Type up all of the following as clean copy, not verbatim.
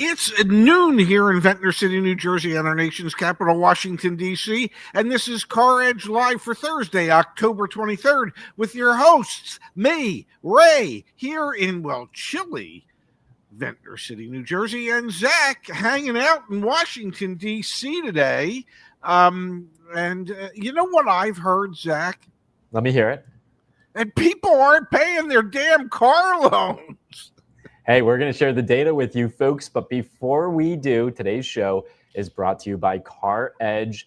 It's noon here in Ventnor City, New Jersey, and our nation's capital, Washington, D.C., and this is CarEdge Live for Thursday, October 23rd, with your hosts, me, Ray, here in, chilly Ventnor City, New Jersey, and Zach hanging out in Washington, D.C. today. You know what I've heard, Zach? Let me hear it. And people aren't paying their damn car loans. Hey, we're going to share the data with you folks, but before we do, today's show is brought to you by CarEdge.com.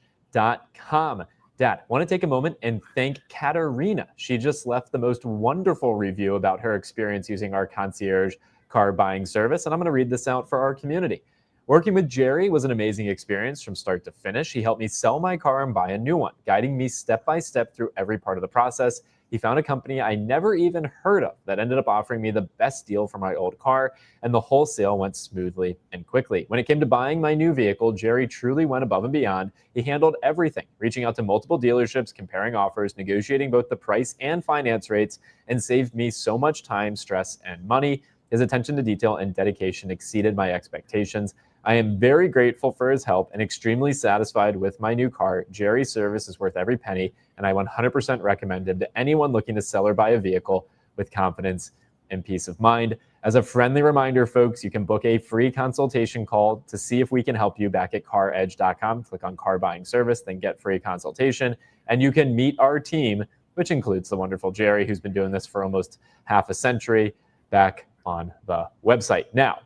Dad, want to take a moment and thank Katerina. She just left the most wonderful review about her experience using our Concierge car buying service, and I'm going to read this out for our community. Working with Jerry was an amazing experience from start to finish. He helped me sell my car and buy a new one, guiding me step by step through every part of the process. He found a company I never even heard of that ended up offering me the best deal for my old car, and the whole sale went smoothly and quickly. When it came to buying my new vehicle, Jerry truly went above and beyond. He handled everything, reaching out to multiple dealerships, comparing offers, negotiating both the price and finance rates, and saved me so much time, stress, and money. His attention to detail and dedication exceeded my expectations. I am very grateful for his help and extremely satisfied with my new car. Jerry's service is worth every penny, and I 100% recommend it to anyone looking to sell or buy a vehicle with confidence and peace of mind. As a friendly reminder, folks, you can book a free consultation call to see if we can help you back at CarEdge.com. Click on Car Buying Service, then get free consultation, and you can meet our team, which includes the wonderful Jerry, who's been doing this for almost half a century, back on the website. Now,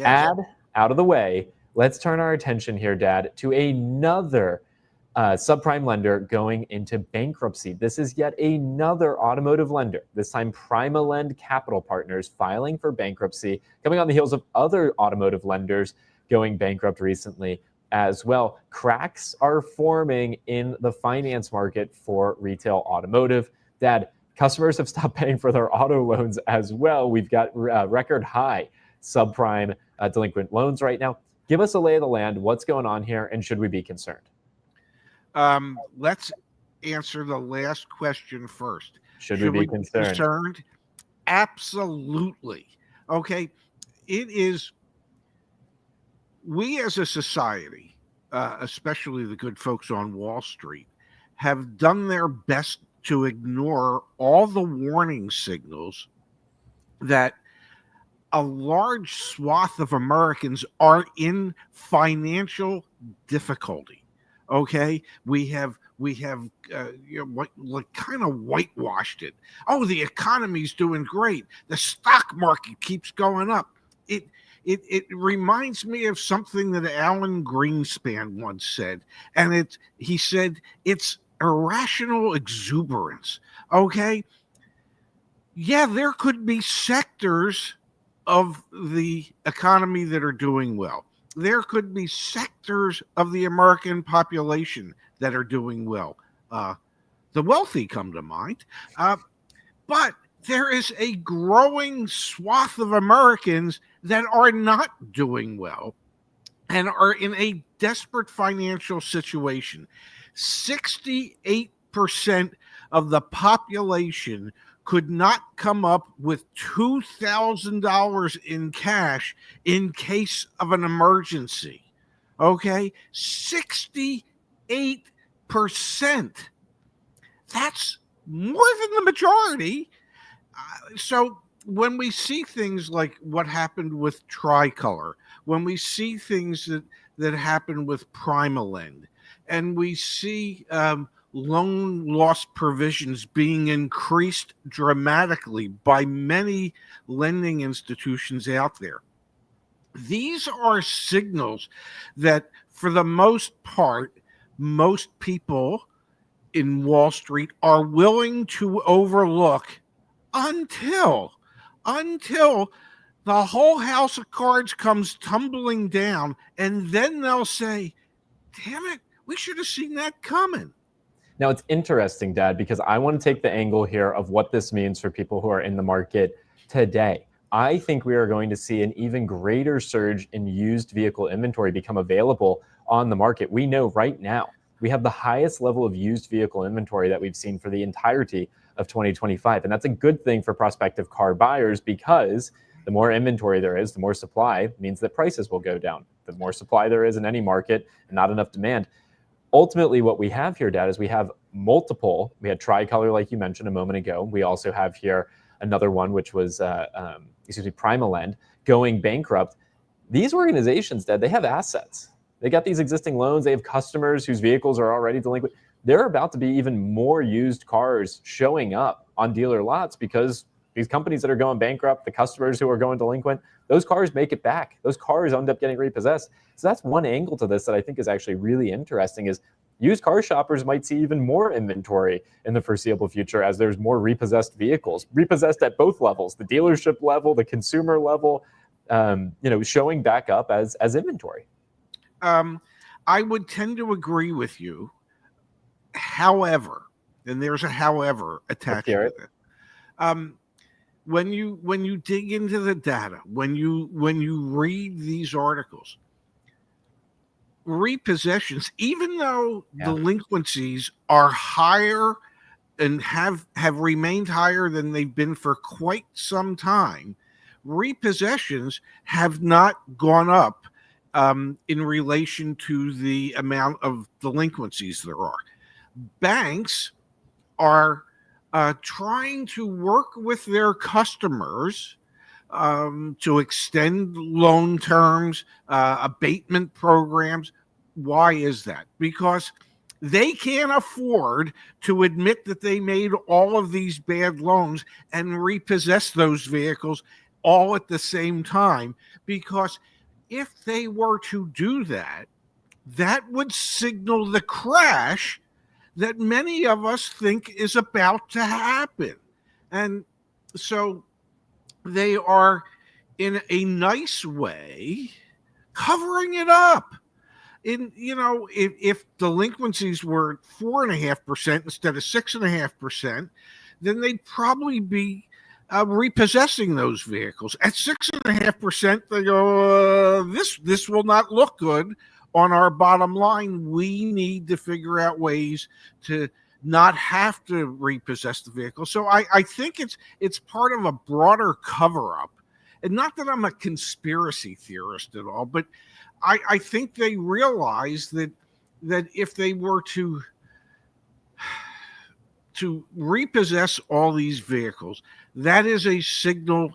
Ad out of the way, let's turn our attention here, Dad, to another subprime lender going into bankruptcy. This is yet another automotive lender, this time PrimaLend Capital Partners, filing for bankruptcy, coming on the heels of other automotive lenders going bankrupt recently as well. Cracks are forming in the finance market for retail automotive. Dad, customers have stopped paying for their auto loans as well. We've got record high subprime delinquent loans right now. Give us a lay of the land. What's going on here, and should we be concerned? Let's answer the last question first. Should we be concerned? Absolutely. Okay. It is, we as a society, especially the good folks on Wall Street, have done their best to ignore all the warning signals that a large swath of Americans are in financial difficulty. Okay, we have kind of whitewashed it. Oh, the economy's doing great. The stock market keeps going up. It reminds me of something that Alan Greenspan once said, and he said it's irrational exuberance. Okay, yeah, there could be sectors of the economy that are doing well. There could be sectors of the American population that are doing well. The wealthy come to mind. But there is a growing swath of Americans that are not doing well and are in a desperate financial situation. 68% of the population could not come up with $2,000 in cash in case of an emergency. Okay? 68%. That's more than the majority. So when we see things like what happened with Tricolor, when we see things that happened with PrimaLend, and we see loan loss provisions being increased dramatically by many lending institutions out there. These are signals that, for the most part, most people in Wall Street are willing to overlook until the whole house of cards comes tumbling down, and then they'll say, damn it, we should have seen that coming. Now, it's interesting, Dad, because I want to take the angle here of what this means for people who are in the market today. I think we are going to see an even greater surge in used vehicle inventory become available on the market. We know right now we have the highest level of used vehicle inventory that we've seen for the entirety of 2025. And that's a good thing for prospective car buyers because The more inventory there is, the more supply means that prices will go down. The more supply there is in any market and not enough demand. Ultimately, what we have here, Dad, is we have multiple. We had Tricolor, like you mentioned a moment ago. We also have here another one, which was, Primalend, going bankrupt. These organizations, Dad, they have assets. They got these existing loans. They have customers whose vehicles are already delinquent. There are about to be even more used cars showing up on dealer lots because these companies that are going bankrupt, the customers who are going delinquent, those cars make it back. Those cars end up getting repossessed. So that's one angle to this that I think is actually really interesting, is used car shoppers might see even more inventory in the foreseeable future as there's more repossessed vehicles, repossessed at both levels, the dealership level, the consumer level, showing back up as inventory. I would tend to agree with you. However, and there's a however attached to it. When you dig into the data, when you read these articles, repossessions, even though delinquencies are higher and have remained higher than they've been for quite some time, repossessions have not gone up in relation to the amount of delinquencies there are. Banks are trying to work with their customers to extend loan terms, abatement programs. Why is that? Because they can't afford to admit that they made all of these bad loans and repossess those vehicles all at the same time. Because if they were to do that, that would signal the crash that many of us think is about to happen. And so they are, in a nice way, covering it up. If delinquencies were 4.5% instead of 6.5%, then they'd probably be repossessing those vehicles. At 6.5%, they go, this will not look good on our bottom line. We need to figure out ways to not have to repossess the vehicle. So I think it's part of a broader cover-up. And not that I'm a conspiracy theorist at all, but I think they realize that if they were to repossess all these vehicles, that is a signal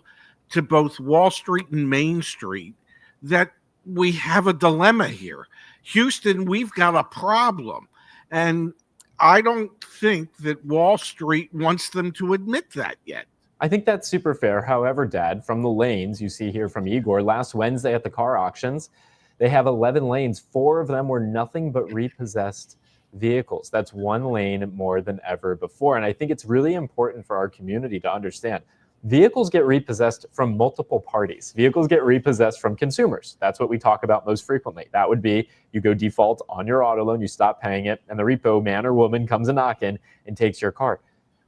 to both Wall Street and Main Street that we have a dilemma here. Houston, we've got a problem. And I don't think that Wall Street wants them to admit that yet. I think that's super fair. However, Dad, from the lanes you see here from Igor, last Wednesday at the car auctions, they have 11 lanes. 4 of them were nothing but repossessed vehicles. That's 1 lane more than ever before. And I think it's really important for our community to understand vehicles get repossessed from multiple parties. Vehicles get repossessed from consumers. That's what we talk about most frequently. That would be you go default on your auto loan, you stop paying it, and the repo man or woman comes a knocking and takes your car.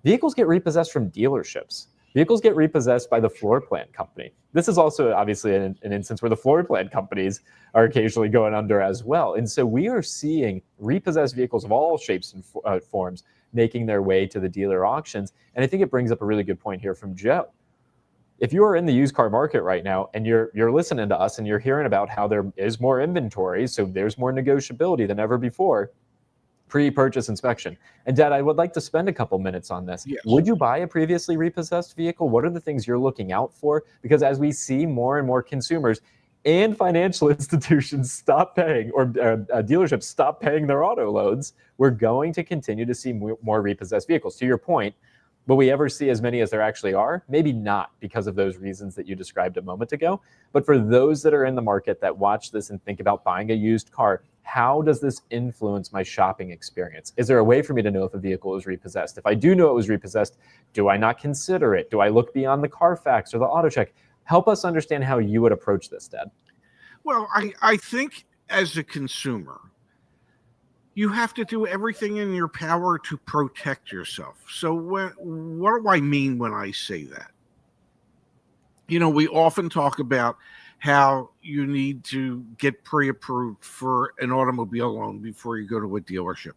Vehicles get repossessed from dealerships. Vehicles get repossessed by the floor plan company. This is also obviously an instance where the floor plan companies are occasionally going under as well. And so we are seeing repossessed vehicles of all shapes and forms making their way to the dealer auctions. And I think it brings up a really good point here from Joe. If you are in the used car market right now and you're listening to us and you're hearing about how there is more inventory, so there's more negotiability than ever before, pre-purchase inspection. And Dad, I would like to spend a couple minutes on this. Yes. Would you buy a previously repossessed vehicle? What are the things you're looking out for? Because as we see more and more consumers and financial institutions stop paying, or dealerships stop paying their auto loans, we're going to continue to see more repossessed vehicles. To your point, will we ever see as many as there actually are? Maybe not, because of those reasons that you described a moment ago. But for those that are in the market that watch this and think about buying a used car, how does this influence my shopping experience? Is there a way for me to know if a vehicle is repossessed? If I do know it was repossessed, do I not consider it? Do I look beyond the Carfax or the auto check? Help us understand how you would approach this, Dad. Well, I think as a consumer, you have to do everything in your power to protect yourself. So what do I mean when I say that? We often talk about how you need to get pre-approved for an automobile loan before you go to a dealership.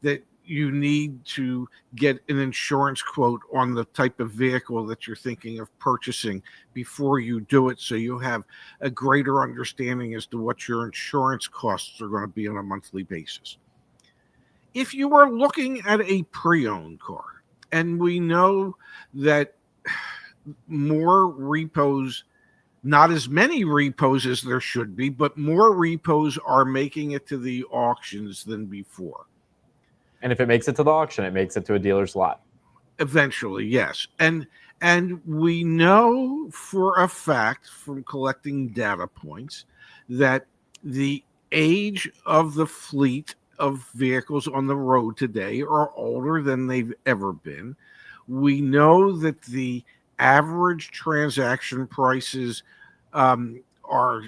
That you need to get an insurance quote on the type of vehicle that you're thinking of purchasing before you do it, so you have a greater understanding as to what your insurance costs are going to be on a monthly basis. If you are looking at a pre-owned car, and we know that more repos, not as many repos as there should be, but more repos are making it to the auctions than before. And if it makes it to the auction, it makes it to a dealer's lot. Eventually, yes. And we know for a fact from collecting data points that the age of the fleet of vehicles on the road today are older than they've ever been. We know that the average transaction prices are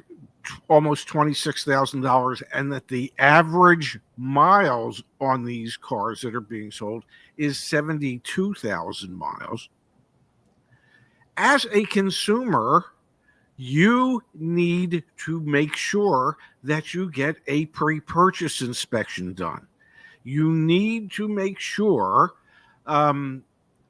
almost $26,000, and that the average miles on these cars that are being sold is 72,000 miles. As a consumer, you need to make sure that you get a pre-purchase inspection done. You need to make sure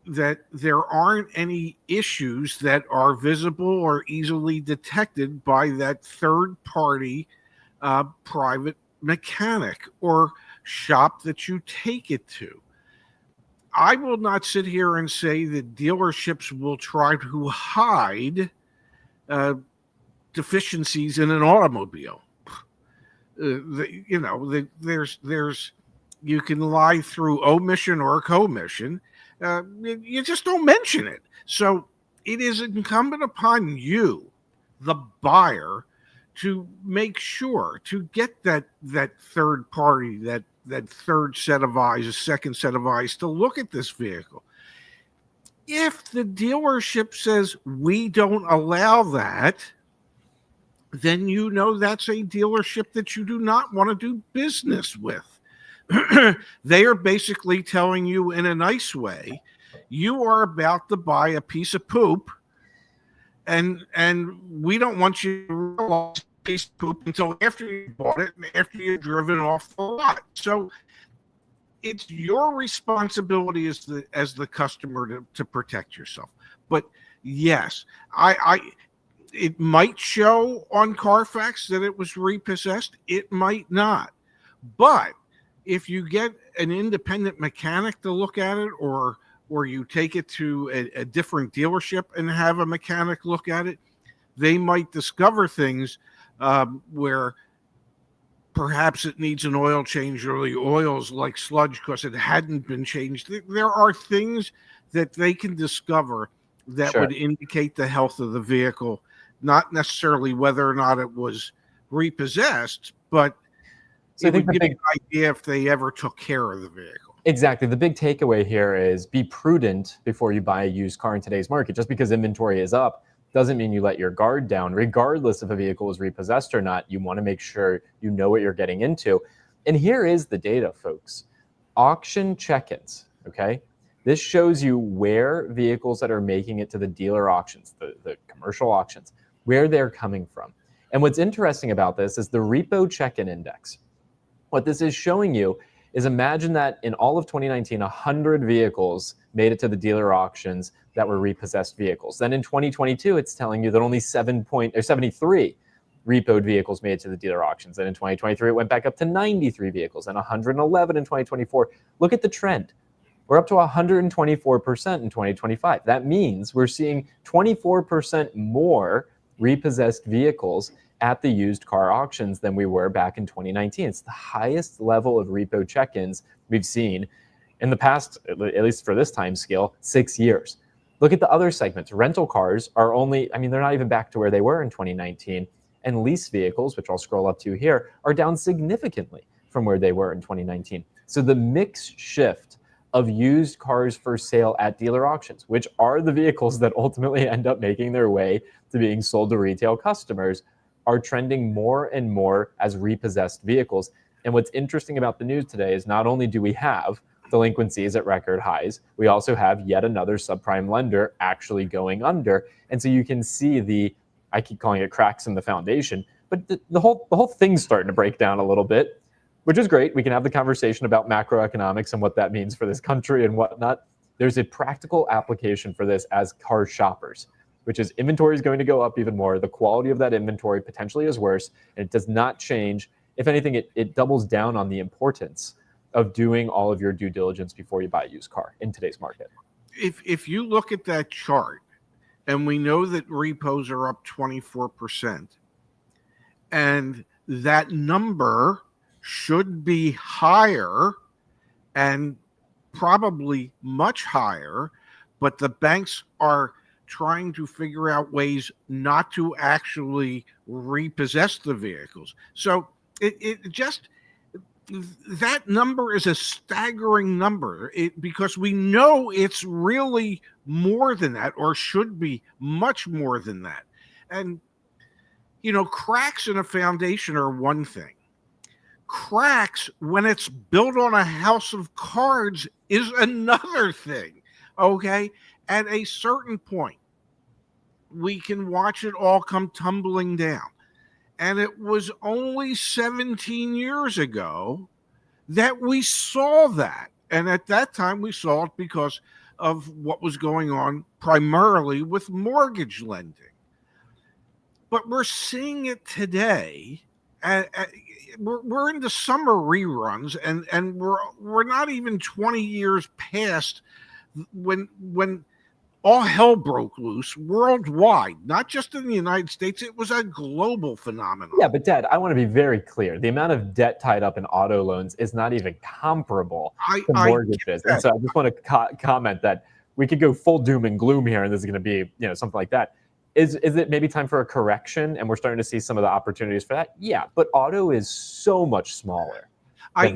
that there aren't any issues that are visible or easily detected by that third-party private mechanic or shop that you take it to. I will not sit here and say that dealerships will try to hide deficiencies in an automobile. There's you can lie through omission or commission. You just don't mention it. So it is incumbent upon you, the buyer, to make sure to get that third party, that third set of eyes, a second set of eyes to look at this vehicle. If the dealership says we don't allow that, then you know that's a dealership that you do not want to do business with. They are basically telling you in a nice way, you are about to buy a piece of poop, and we don't want you to realize a piece of poop until after you bought it and after you've driven off the lot. So it's your responsibility as the customer to protect yourself. But yes, it might show on Carfax that it was repossessed. It might not. But if you get an independent mechanic to look at it, or you take it to a different dealership and have a mechanic look at it, they might discover things where perhaps it needs an oil change, or the oil's like sludge because it hadn't been changed. There are things that they can discover that would indicate the health of the vehicle, not necessarily whether or not it was repossessed, but so it would give you an idea if they ever took care of the vehicle. Exactly. The big takeaway here is be prudent before you buy a used car in today's market. Just because inventory is up doesn't mean you let your guard down. Regardless if a vehicle is repossessed or not, you want to make sure you know what you're getting into. And here is the data, folks. Auction check-ins, okay? This shows you where vehicles that are making it to the dealer auctions, the commercial auctions, where they're coming from. And what's interesting about this is the Repo check-in index. What this is showing you is, imagine that in all of 2019, 100 vehicles made it to the dealer auctions that were repossessed vehicles. Then in 2022, it's telling you that only 73 repoed vehicles made it to the dealer auctions. And in 2023, it went back up to 93 vehicles and 111 in 2024. Look at the trend. We're up to 124% in 2025. That means we're seeing 24% more repossessed vehicles at the used car auctions than we were back in 2019. It's the highest level of repo check-ins we've seen in the past, at least for this time scale, 6 years. Look at the other segments. Rental cars are only, they're not even back to where they were in 2019. And lease vehicles, which I'll scroll up to here, are down significantly from where they were in 2019. So the mix shift of used cars for sale at dealer auctions, which are the vehicles that ultimately end up making their way to being sold to retail customers, are trending more and more as repossessed vehicles. And what's interesting about the news today is not only do we have delinquencies at record highs, we also have yet another subprime lender actually going under. And so you can see I keep calling it cracks in the foundation, but the whole thing's starting to break down a little bit. which is great. We can have the conversation about macroeconomics and what that means for this country and whatnot. There's a practical application for this as car shoppers, which is inventory is going to go up even more. The quality of that inventory potentially is worse, and it does not change. If anything, it doubles down on the importance of doing all of your due diligence before you buy a used car in today's market. If you look at that chart, and we know that repos are up 24%, and that number should be higher and probably much higher, but the banks are trying to figure out ways not to actually repossess the vehicles. So that number is a staggering number because we know it's really more than that, or should be much more than that. And, cracks in a foundation are one thing. Cracks, when it's built on a house of cards, is another thing. Okay? At a certain point, we can watch it all come tumbling down. And it was only 17 years ago that we saw that. And at that time, we saw it because of what was going on primarily with mortgage lending. But we're seeing it today. We're into summer reruns, and we're not even 20 years past when all hell broke loose worldwide, not just in the United States. It was a global phenomenon. Yeah, but Dad, I want to be very clear. The amount of debt tied up in auto loans is not even comparable to mortgages. And so I just want to comment that we could go full doom and gloom here, and this is going to be, something like that. Is it maybe time for a correction, and we're starting to see some of the opportunities for that? Yeah, but auto is so much smaller. I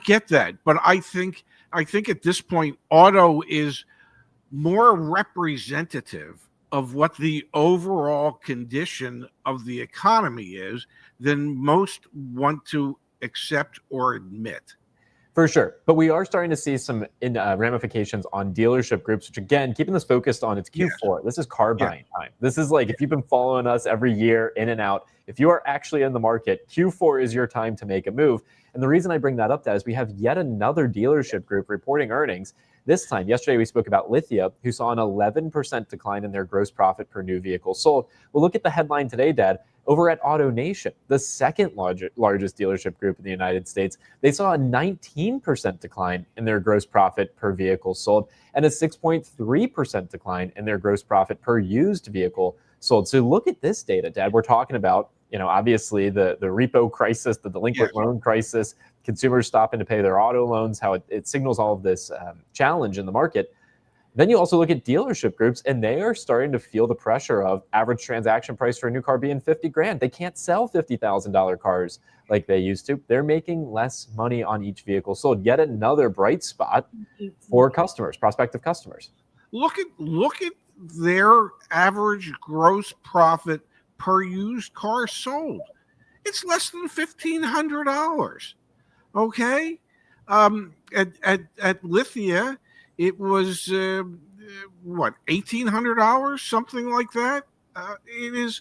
get that, but I think at this point, auto is more representative of what the overall condition of the economy is than most want to accept or admit. For sure. But we are starting to see some ramifications on dealership groups, which, again, keeping this focused on its Q4. Yes. This is car buying time. This is like, if you've been following us every year in and out, if you are actually in the market, Q4 is your time to make a move. And the reason I bring that up, Dad, is we have yet another dealership group reporting earnings. This time, yesterday, we spoke about Lithia, who saw an 11% decline in their gross profit per new vehicle sold. Well, look at the headline today, Dad. Over at AutoNation, the second largest dealership group in the United States, they saw a 19% decline in their gross profit per vehicle sold and a 6.3% decline in their gross profit per used vehicle sold. So look at this data, Dad. We're talking about, obviously the repo crisis, the delinquent loan crisis, consumers stopping to pay their auto loans, how it signals all of this challenge in the market. Then you also look at dealership groups, and they are starting to feel the pressure of average transaction price for a new car being $50,000. They can't sell $50,000 cars like they used to. They're making less money on each vehicle sold. Yet another bright spot for customers, prospective customers. Look at their average gross profit per used car sold. It's less than $1,500. Okay, at Lithia, it was $1,800, something like that. It is,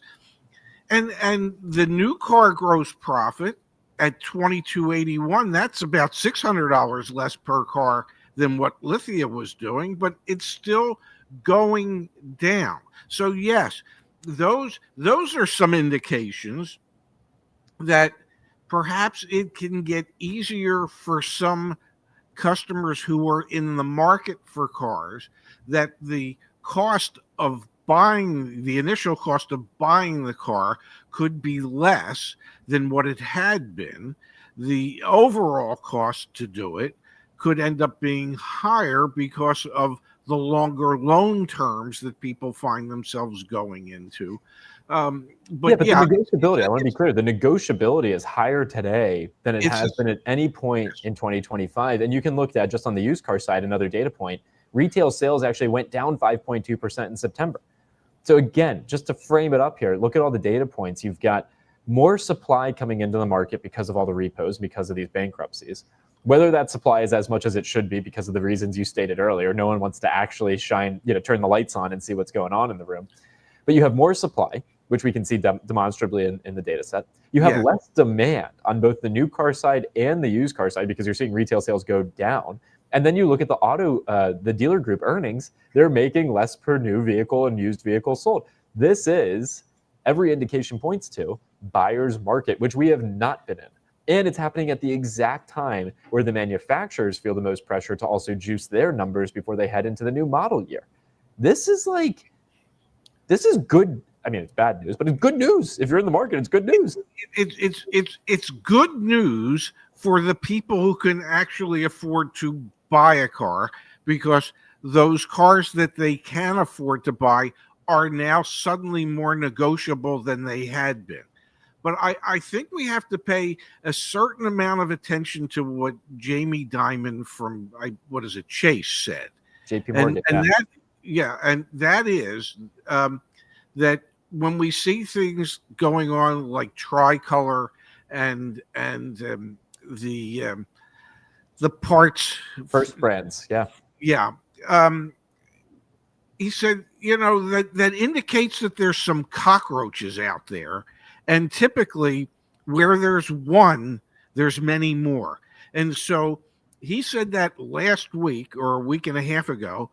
and the new car gross profit at $2,281. That's about $600 less per car than what Lithia was doing, but it's still going down. So yes, those are some indications that perhaps it can get easier for some customers who are in the market for cars, that the initial cost of buying the car could be less than what it had been. The overall cost to do it could end up being higher because of the longer loan terms that people find themselves going into. But the negotiability, I want to be clear, the negotiability is higher today than it has been at any point in 2025. And you can look at, just on the used car side, another data point, retail sales actually went down 5.2% in September. So again, just to frame it up here, look at all the data points. You've got more supply coming into the market because of all the repos, because of these bankruptcies. Whether that supply is as much as it should be because of the reasons you stated earlier, no one wants to actually turn the lights on and see what's going on in the room. But you have more supply. which we can see demonstrably in the data set. You have Yeah. less demand on both the new car side and the used car side because you're seeing retail sales go down. And then you look at the dealer group earnings, they're making less per new vehicle and used vehicle sold. This is, every indication points to, buyer's market, which we have not been in. And it's happening at the exact time where the manufacturers feel the most pressure to also juice their numbers before they head into the new model year. This is good. I mean, it's bad news, but it's good news. If you're in the market, it's good news. It's good news for the people who can actually afford to buy a car, because those cars that they can afford to buy are now suddenly more negotiable than they had been. But I think we have to pay a certain amount of attention to what Jamie Dimon from Chase said. JP Morgan. And that is that when we see things going on like Tricolor and the parts First Brands, yeah. He said, that indicates that there's some cockroaches out there, and typically where there's one, there's many more. And so he said that last week or a week and a half ago.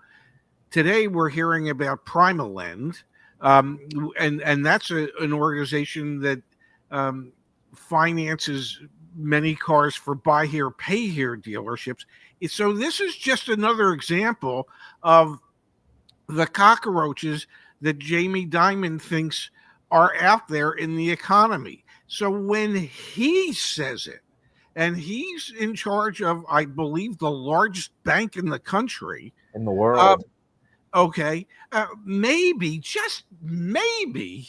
Today we're hearing about Primalend, and that's an organization that finances many cars for buy here, pay here dealerships. So this is just another example of the cockroaches that Jamie Dimon thinks are out there in the economy. So when he says it, and he's in charge of, I believe, the largest bank in the country, in the world. Maybe, just maybe,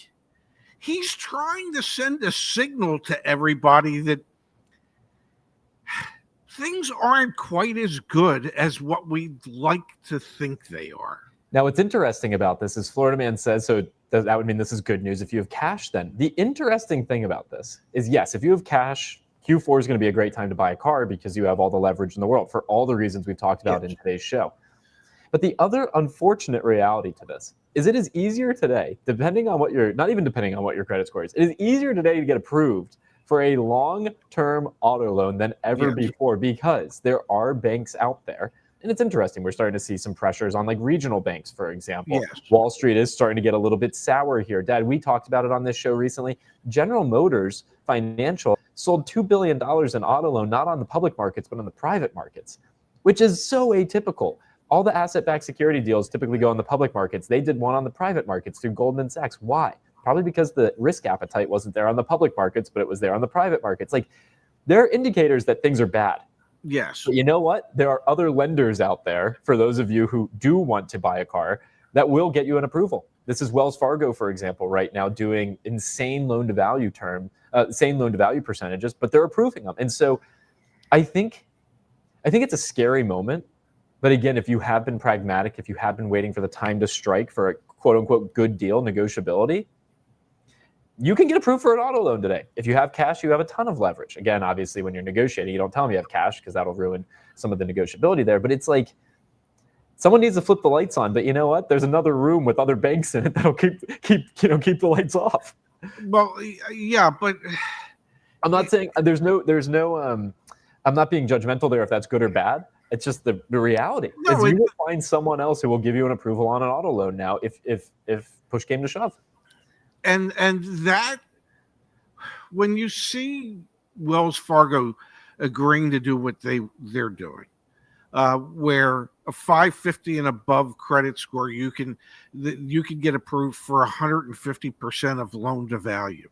he's trying to send a signal to everybody that things aren't quite as good as what we'd like to think they are. Now, what's interesting about this is Florida Man says, so that would mean this is good news if you have cash then. The interesting thing about this is, yes, if you have cash, Q4 is going to be a great time to buy a car because you have all the leverage in the world for all the reasons we've talked about in today's show. But the other unfortunate reality to this is it is easier today, not even depending on what your credit score is, it is easier today to get approved for a long-term auto loan than ever before, because there are banks out there. And it's interesting, we're starting to see some pressures on like regional banks, for example. Yes. Wall Street is starting to get a little bit sour here. Dad, we talked about it on this show recently. General Motors Financial sold $2 billion in auto loan, not on the public markets, but on the private markets, which is so atypical. All the asset-backed security deals typically go on the public markets. They did one on the private markets through Goldman Sachs. Why? Probably because the risk appetite wasn't there on the public markets, but it was there on the private markets. Like, there are indicators that things are bad. Yes. But you know what? There are other lenders out there, for those of you who do want to buy a car, that will get you an approval. This is Wells Fargo, for example, right now doing insane loan-to-value percentages, but they're approving them. And so I think it's a scary moment. But again, if you have been pragmatic, if you have been waiting for the time to strike for a quote-unquote good deal, negotiability, you can get approved for an auto loan today. If you have cash, you have a ton of leverage. Again, obviously, when you're negotiating, you don't tell them you have cash because that'll ruin some of the negotiability there. But it's like someone needs to flip the lights on. But you know what? There's another room with other banks in it that'll keep the lights off. Well, yeah, but I'm not saying there's no. I'm not being judgmental there if that's good or bad. It's just the reality. You will find someone else who will give you an approval on an auto loan now if push came to shove. And that, when you see Wells Fargo agreeing to do what they're doing, where a 550 and above credit score, you can get approved for 150% of loan to value.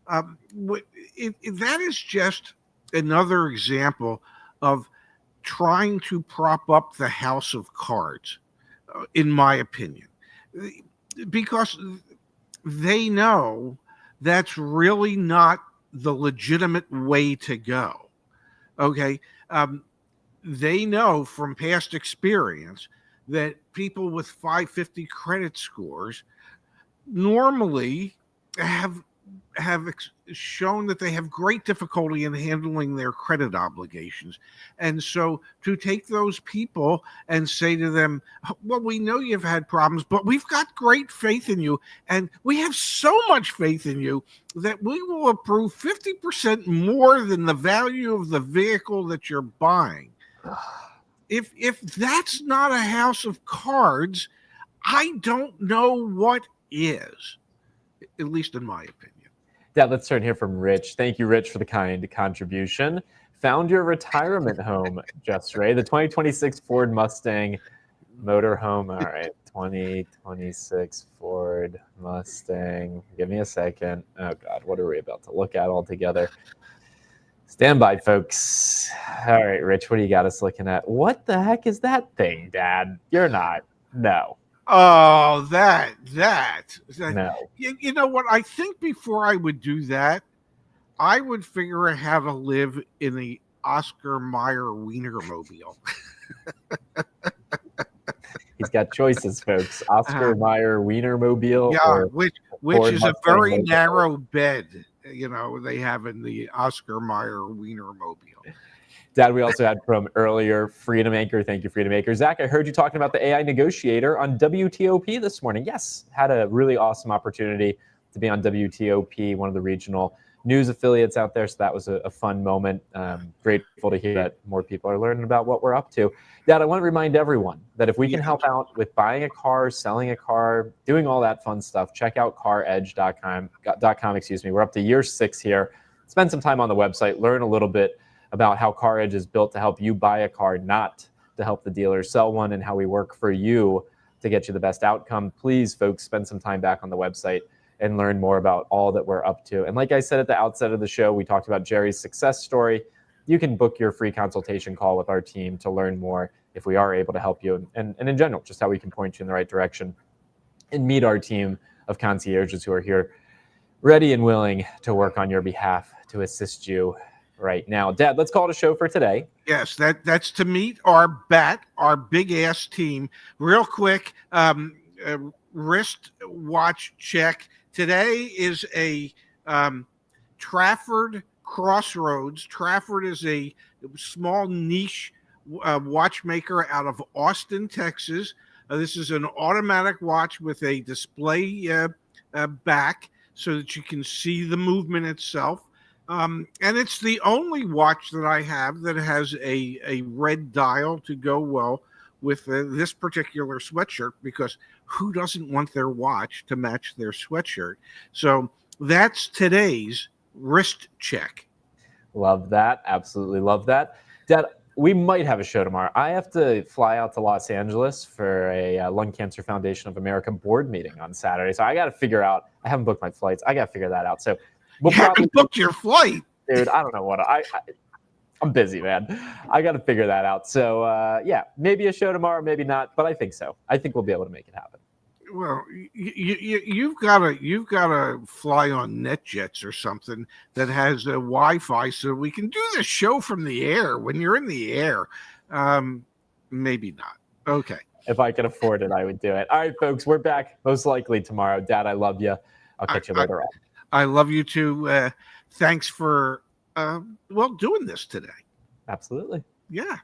That is just another example of trying to prop up the house of cards, in my opinion, because they know that's really not the legitimate way to go. Okay. They know from past experience that people with 550 credit scores normally have have shown that they have great difficulty in handling their credit obligations. And so to take those people and say to them, well, we know you've had problems, but we've got great faith in you. And we have so much faith in you that we will approve 50% more than the value of the vehicle that you're buying. If that's not a house of cards, I don't know what is, at least in my opinion. Dad, let's turn here from Rich. Thank you, Rich, for the kind contribution. Found your retirement home, Just Ray. The 2026 Ford Mustang motorhome. All right, 2026 Ford Mustang. Give me a second. Oh, God, what are we about to look at all together? Stand by, folks. All right, Rich, what do you got us looking at? What the heck is that thing, Dad? You're not. No. Oh, that. No. You know what? I think before I would do that, I would figure out how to live in the Oscar Mayer Wienermobile. He's got choices, folks. Oscar Mayer Wienermobile. Yeah, or which Ford is Mustang a very motorhome. narrow bed, they have in the Oscar Mayer Wienermobile. Dad, we also had from earlier, Freedom Anchor. Thank you, Freedom Anchor. Zach, I heard you talking about the AI Negotiator on WTOP this morning. Yes, had a really awesome opportunity to be on WTOP, one of the regional news affiliates out there. So that was a fun moment. Grateful to hear that more people are learning about what we're up to. Dad, I want to remind everyone that if we can help out with buying a car, selling a car, doing all that fun stuff, check out CarEdge.com. We're up to year 6 here. Spend some time on the website, learn a little bit about how CarEdge is built to help you buy a car, not to help the dealer sell one, and how we work for you to get you the best outcome. Please, folks, spend some time back on the website and learn more about all that we're up to. And like I said at the outset of the show, we talked about Jerry's success story. You can book your free consultation call with our team to learn more if we are able to help you, and in general, just how we can point you in the right direction and meet our team of concierges who are here ready and willing to work on your behalf to assist you right now. Dad, let's call it a show for today. Yes, that's to meet our big ass team. Real quick, wrist watch check. Today is a Trafford Crossroads. Trafford is a small niche watchmaker out of Austin, Texas. This is an automatic watch with a display back so that you can see the movement itself. And it's the only watch that I have that has a red dial to go well with this particular sweatshirt, because who doesn't want their watch to match their sweatshirt? So that's today's wrist check. Love that. Absolutely love that. Dad, we might have a show tomorrow. I have to fly out to Los Angeles for a Lung Cancer Foundation of America board meeting on Saturday. So I got to figure out, I haven't booked my flights. I got to figure that out. So you haven't booked your flight? Dude, I don't know what I'm busy, man. I got to figure that out. So yeah, maybe a show tomorrow, maybe not, but I think so. I think we'll be able to make it happen. Well, you've got to fly on NetJets or something that has a Wi-Fi so we can do the show from the air when you're in the air. Maybe not. Okay. If I could afford it, I would do it. All right, folks, we're back most likely tomorrow. Dad, I love you. I'll catch you later on. I love you too. Thanks for doing this today. Absolutely. Yeah.